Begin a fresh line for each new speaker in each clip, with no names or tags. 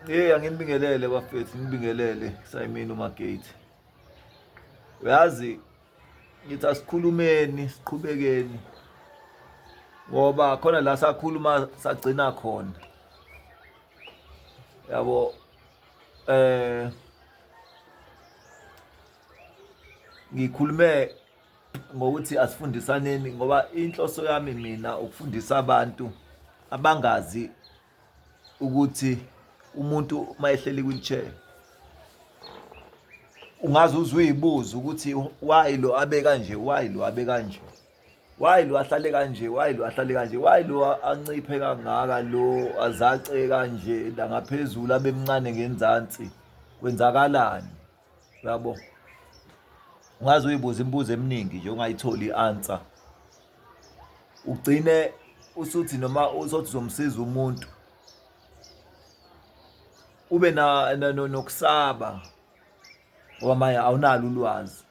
Angibingelele bafethu, ngibingelele Simon uMagate. Uyazi ngithi asikhulumeni, siqhubekeni ngoba khona la sakhuluma sagcina khona. Yabo ngikhulume ngokuthi asifundisaneni ngoba inhloso yami mina ukufundisa abantu abangazi ukuthi umuntu mayehleli wheelchair ungaze uzibuza ukuthi why lo abe kanje, why lo abe kanje, why lo ahlale kanje, why lo ahlale kanje, why lo anciphe kangaka, lo azace kanje la ngaphezulu abe mncane ngenzansi, kwenzakalani? Yabo, ungaze uyibuza imibuzo eminingi nje ungayitholi i-answer, ugcine usuthi noma uzothi uzomsiza umuntu ube nokusaba ngoba manje awunalo ulwazi,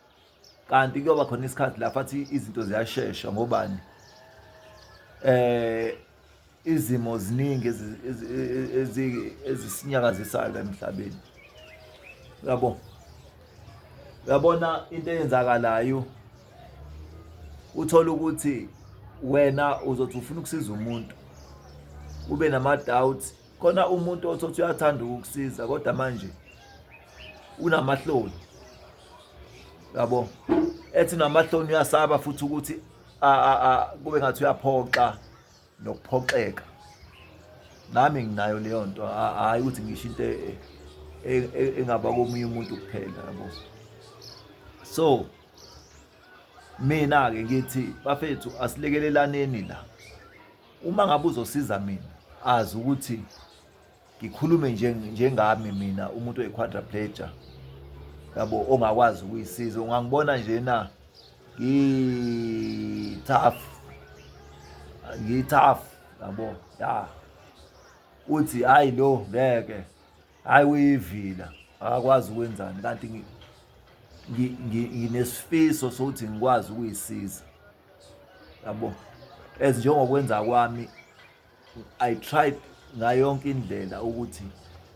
kanti kuyoba khona isikhathi la fathi izinto ziyashesha ngobani izimo ziningi ezisinyakazisayo la emhlabeni. Uyabona into eyenzakalayo, uthola ukuthi wena uzothi ufuna ukusiza umuntu ube nama-doubts. Khona umuntu othothi uyathanda ukukusiza kodwa manje unamahloni, yabo, ethi namahloni uyasaba futhi ukuthi kube ngathi uyaphoxa nokuphoxeka. Nami nginayo leyo nto, hhayi ukuthi ngisho into engaba komunye umuntu kuphela, yabo. So mina-ke ngithi bafethu asilekelelaneni la. Uma ngabe uzosiza mina azi ukuthi ngikhulume njengami mina umuntu oyi-quadriplegia, yabo, ongakwazi ukuyisiza. Ungangibona njena ngi-tough, yabo, ya, uthi hayi lo ngeke, hayi uyivila akakwazi ukwenzani, kanti nginesifiso sokuthi ngikwazi ukuyisiza, yabo. As njengokwenza kwami, I tried ngayo yonke indlela ukuthi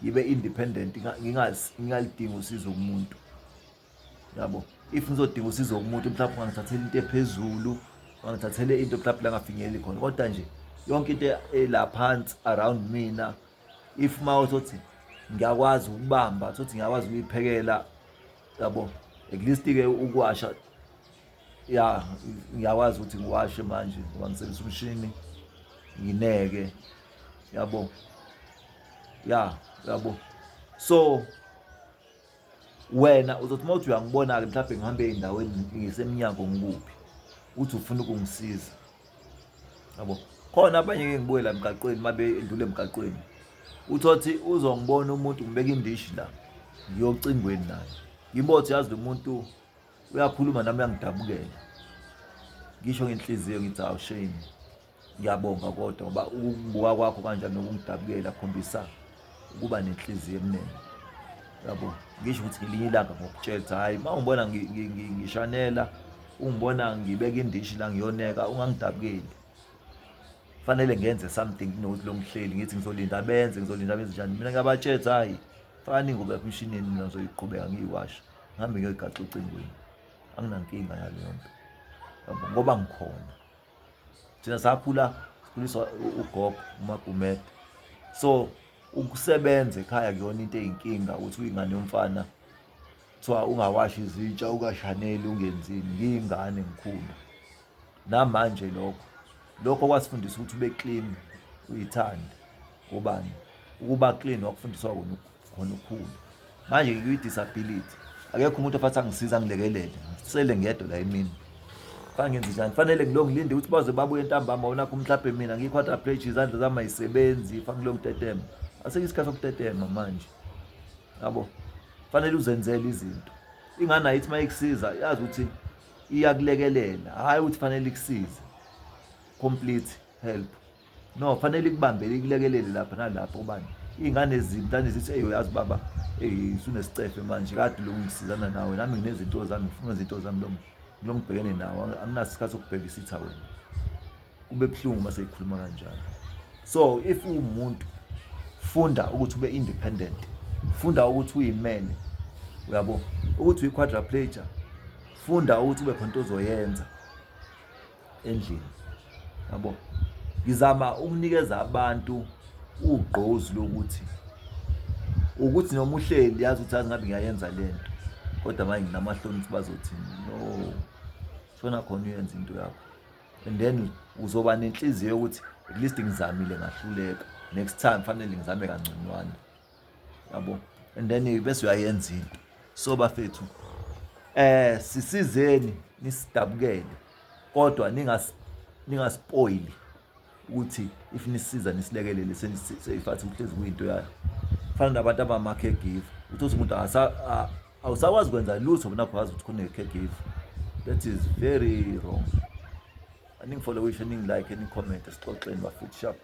ngibe independent, ngingalidingi usizo kumuntu, yabo. If ngizodinga usizo kumuntu mhlawumbe ungangithathela into ephezulu, ungangithathele into mhlawumbe la ngafinyeleli khona, kodwa nje yonke into ela phansi around mina, if mawuthi ngiyakwazi ukubamba, thothi ngiyakwazi ukuyiphekela, yabo, at least-ke ukuwasha, ya, ngiyakwazi ukuthi ngiwashe manje ngoba ngisebenzisa umshini, ngineke, yabo, ya, yabo. So wena uzothi mawuthi uyangibona-ke mhlawumbe ngihambe ey'ndaweni ngisemnyango ngikuphi, uthi ufuna ukungisiza, yabo. Khona abanye-ke ngibuye la emgaqweni, uma bedlula emgaqweni uthothi uzongibona umuntu ngibeka indishi la, ngiyocingweni naye, ngimbothi yazi lo muntu uyakhuluma nami uyangidabukela, ngisho ngenhliziyo ngithi hawu shame, ngiyabonga kodwa ngoba ukubuka kwakho kanjani nokungidabukela kukhombisa ukuba nenhliziyo emnene, yabo. Ngisho ukuthi ngelinye ilanga ngokutshela ukuthi hhayi, uma ungibona ngishanela, ungibona ngibeka indishi la ngiyoneka, ungangidabukeli, fanele ngenze something kunokuthi lo ngihleli ngithi ngizolinda benze njani. Mina ngiyabatshela ukuthi hhayi, faka ingubo yakho emshinini, mina ngizoyiqhubeka ngiyiwasha, ngihambe ngiyoyigaxa ocingweni, anginankinga yaleyo nto, yabo, ngoba ngikhona. Thina sakhula sikhuliswa ugogo uMagumede, so ukusebenza ekhaya kuyona into eyinkinga, ukuthi uyingane yomfana kuthiwa ungawashi izitsha, ungashaneli, ungenzini. Ngiyingane ngikhulu namanje lokho kwasifundisa ukuthi ube clean, uyithande. Ngobani? Ukuba clean wakufundiswa khona ukhulu. Manje ngikwi-disability, akekho umuntu ofathi angisiza angilekelele, ngisele ngedwa la emini. Fanele ngenze njani? Fanele ngilinde ukuthi baze babuye ntambama, wonakho mhlawumbe mina ngiyi-quadriplegia, izandla zami ayisebenzi, fanele ngitetema. Asekho isikhathi sokutetema manje, yabo. Fanele uzenzele izinto. Ingane ayithi uma ikusiza yazi ukuthi iyakulekelela, hhayi ukuthi fanele ikusize complete help, no, fanele ikubambele ikulekelele lapha nalapha. Ubani iy'ngane zimntane zithi yazi baba, sunesicefe manje, kade lo ngisizana nawe, nami nginezinto zami, ngifuna izinto zami lo ngibhekene nawo, anginaso isikhathi sokubhekisitha wena. Kube buhlungu uma seyikhuluma kanjalo. So if uwumuntu funda ukuthi ube independent, funda ukuthi uyimene, uyabo, ukuthi uyi-quadriplegia, funda ukuthi ube khona into ozoyenza endlini, yabo. Ngizama ukunikeza abantu ugqozi lokuthi noma uhleli yazi ukuthi ngabe ngiyayenza lento, kodwa manje nginamahloni ukuthi bazothini, no, shona khona uyenza into yakho, and then uzoba nenhliziyo yokuthi at least ngizamile ngahluleka, next time fanele ngizame kangconywana, yabo. And then bese uyayenza into. So bafethu, sisizeni nisidabukele, kodwa ningaspoili ukuthi if nisiza nisilekelele seyifathi uhlezi kuyinto yayo. Fana nabantu abama-caregiver, uthi umuntu awusakwazi kwenza lutho bona ukwazi ukuthi kune-caregiver. That is very wrong. Aningifollowishe, ningilike, ningicommente, sixoxeni bafethu, sharp.